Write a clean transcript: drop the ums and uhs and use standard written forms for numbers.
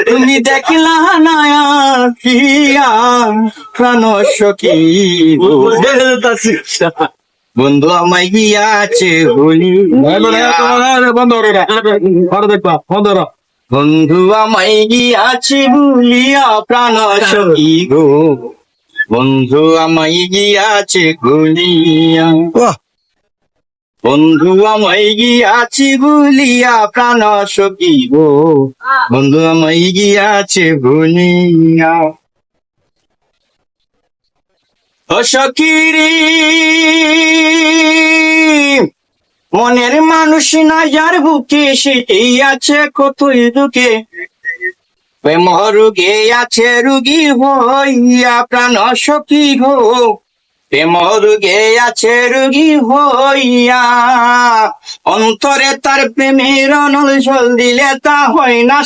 তুমি দেখলা না আসিয়া প্রাণ সখী গো। বন্ধু আমায় গিয়াছে বন্ধু আমায় গিয়াছে ভুলিয়া প্রাণ সখী গো। বন্ধু আমায় গিয়াছে ভুলিয়া, বন্ধু আমায় গিয়াছে ভুলিয়া প্রাণ সখী গো। বন্ধু আমায় গিয়াছে ভুলিয়া। ও সখীরি মনের মানুষ না যার বুকে, সেটাই আছে কতই দুঃখে। প্রেম রোগে আছে রুগী হইয়া প্রাণ সখী গো। প্রেম রোগে আছে রুগী হইয়া, অন্তরে তার প্রেমের অনল জল দিলে তা হয় না।